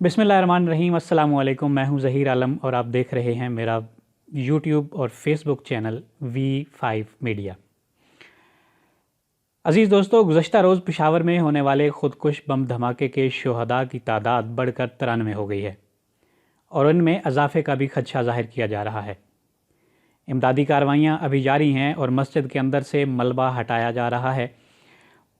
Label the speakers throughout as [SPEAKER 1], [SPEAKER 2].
[SPEAKER 1] بسم اللہ الرحمن الرحیم۔ السلام علیکم، میں ہوں ظہیر عالم اور آپ دیکھ رہے ہیں میرا یوٹیوب اور فیس بک چینل V5 میڈیا۔ عزیز دوستو، گزشتہ روز پشاور میں ہونے والے خودکش بم دھماکے کے شہداء کی تعداد بڑھ کر 93 ہو گئی ہے اور ان میں اضافے کا بھی خدشہ ظاہر کیا جا رہا ہے۔ امدادی کارروائیاں ابھی جاری ہیں اور مسجد کے اندر سے ملبہ ہٹایا جا رہا ہے۔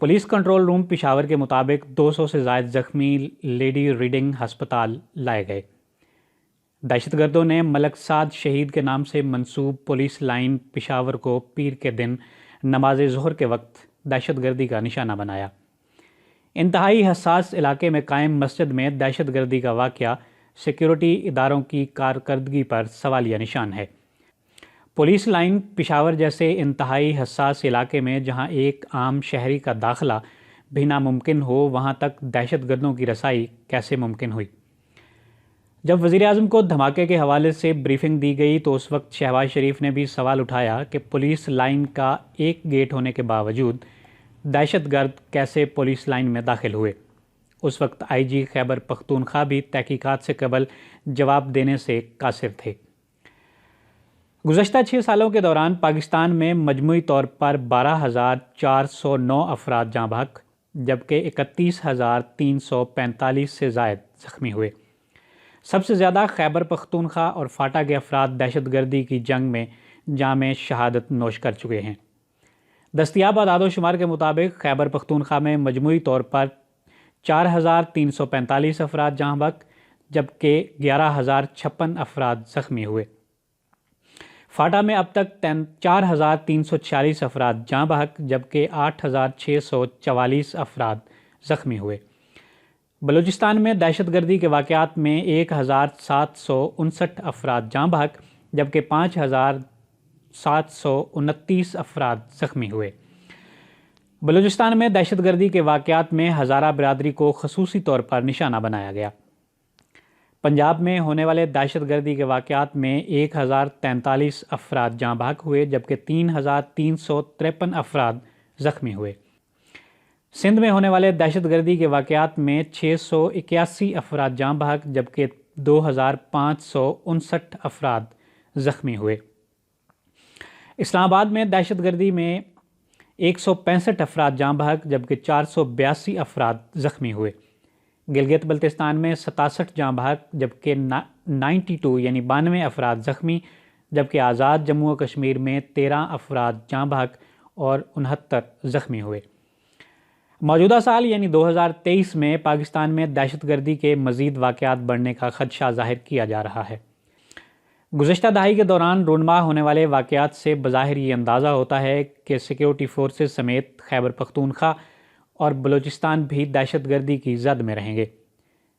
[SPEAKER 1] پولیس کنٹرول روم پشاور کے مطابق 200 سے زائد زخمی لیڈی ریڈنگ ہسپتال لائے گئے۔ دہشت گردوں نے ملک سعد شہید کے نام سے منسوب پولیس لائن پشاور کو پیر کے دن نماز ظہر کے وقت دہشت گردی کا نشانہ بنایا۔ انتہائی حساس علاقے میں قائم مسجد میں دہشت گردی کا واقعہ سیکیورٹی اداروں کی کارکردگی پر سوالیہ نشان ہے۔ پولیس لائن پشاور جیسے انتہائی حساس علاقے میں جہاں ایک عام شہری کا داخلہ بھی ناممکن ہو، وہاں تک دہشت گردوں کی رسائی کیسے ممکن ہوئی؟ جب وزیر اعظم کو دھماکے کے حوالے سے بریفنگ دی گئی تو اس وقت شہباز شریف نے بھی سوال اٹھایا کہ پولیس لائن کا ایک گیٹ ہونے کے باوجود دہشت گرد کیسے پولیس لائن میں داخل ہوئے؟ اس وقت آئی جی خیبر پختونخوا بھی تحقیقات سے قبل جواب دینے سے قاصر تھے۔ گزشتہ 6 سالوں کے دوران پاکستان میں مجموعی طور پر 12,409 افراد جاں بحق جبکہ 31,345 سے زائد زخمی ہوئے۔ سب سے زیادہ خیبر پختونخوا اور فاٹا کے افراد دہشت گردی کی جنگ میں جام شہادت نوش کر چکے ہیں۔ دستیاب اعداد و شمار کے مطابق خیبر پختونخوا میں مجموعی طور پر 4,345 افراد جاں بحق جبکہ 11,056 افراد زخمی ہوئے۔ فاٹا میں اب تک 4,346 افراد جاں بحق جبکہ 8,644 افراد زخمی ہوئے۔ بلوچستان میں دہشت گردی کے واقعات میں 1,759 افراد جاں بحق جبکہ 5,729 افراد زخمی ہوئے۔ بلوچستان میں دہشت گردی کے واقعات میں ہزارہ برادری کو خصوصی طور پر نشانہ بنایا گیا۔ پنجاب میں ہونے والے دہشت گردی کے واقعات میں 1,043 افراد جاں بحق ہوئے جبکہ 3,353 افراد زخمی ہوئے۔ سندھ میں ہونے والے دہشت گردی کے واقعات میں 681 افراد جاں بحق جبکہ 2,559 افراد زخمی ہوئے۔ اسلام آباد میں دہشت گردی میں 165 افراد جاں بحق جبکہ 482 افراد زخمی ہوئے۔ گلگت بلتستان میں 67 جاں بحق جبکہ 92 افراد زخمی جبکہ آزاد جموں و کشمیر میں 13 افراد جاں بحق اور 69 زخمی ہوئے۔ موجودہ سال یعنی 2023 میں پاکستان میں دہشت گردی کے مزید واقعات بڑھنے کا خدشہ ظاہر کیا جا رہا ہے۔ گزشتہ دہائی کے دوران رونما ہونے والے واقعات سے بظاہر یہ اندازہ ہوتا ہے کہ سیکیورٹی فورسز سمیت خیبر پختونخوا اور بلوچستان بھی دہشت گردی کی زد میں رہیں گے۔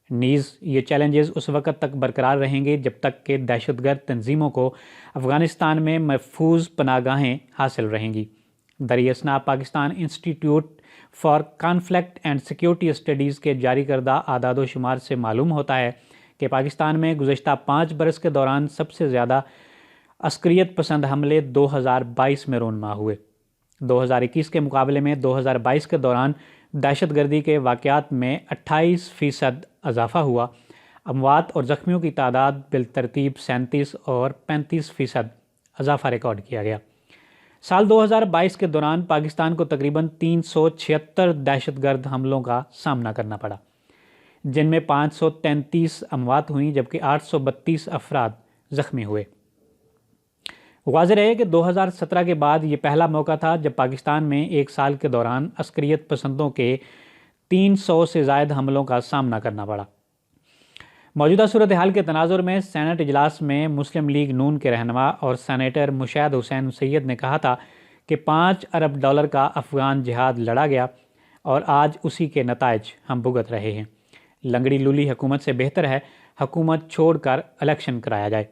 [SPEAKER 1] نیز یہ چیلنجز اس وقت تک برقرار رہیں گے جب تک کہ دہشت گرد تنظیموں کو افغانستان میں محفوظ پناہ گاہیں حاصل رہیں گی۔ دریں پاکستان انسٹی ٹیوٹ for conflict and security studies کے جاری کردہ اعداد و شمار سے معلوم ہوتا ہے کہ پاکستان میں گزشتہ 5 برس کے دوران سب سے زیادہ عسکریت پسند حملے 2022 میں رونما ہوئے۔ 2021 کے مقابلے میں 2022 کے دوران دہشت گردی کے واقعات میں 28% اضافہ ہوا۔ اموات اور زخمیوں کی تعداد بالترتیب 37 اور 35% اضافہ ریکارڈ کیا گیا۔ سال 2022 کے دوران پاکستان کو تقریباً 376 دہشت گرد حملوں کا سامنا کرنا پڑا، جن میں 533 اموات ہوئیں جبکہ 832 افراد زخمی ہوئے۔ واضح رہے کہ 2017 کے بعد یہ پہلا موقع تھا جب پاکستان میں ایک سال کے دوران عسکریت پسندوں کے 300 سے زائد حملوں کا سامنا کرنا پڑا۔ موجودہ صورتحال کے تناظر میں سینٹ اجلاس میں مسلم لیگ نون کے رہنما اور سینیٹر مشاہد حسین سید نے کہا تھا کہ $5 ارب کا افغان جہاد لڑا گیا اور آج اسی کے نتائج ہم بھگت رہے ہیں۔ لنگڑی لولی حکومت سے بہتر ہے حکومت چھوڑ کر الیکشن کرایا جائے۔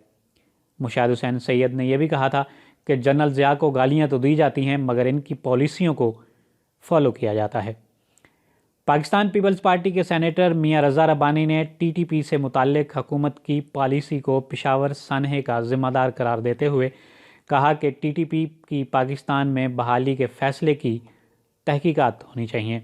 [SPEAKER 1] مشاہد حسین سید نے یہ بھی کہا تھا کہ جنرل ضیاء کو گالیاں تو دی جاتی ہیں مگر ان کی پالیسیوں کو فالو کیا جاتا ہے۔ پاکستان پیپلز پارٹی کے سینیٹر میاں رضا ربانی نے ٹی ٹی پی سے متعلق حکومت کی پالیسی کو پشاور سانحے کا ذمہ دار قرار دیتے ہوئے کہا کہ ٹی ٹی پی کی پاکستان میں بحالی کے فیصلے کی تحقیقات ہونی چاہیے۔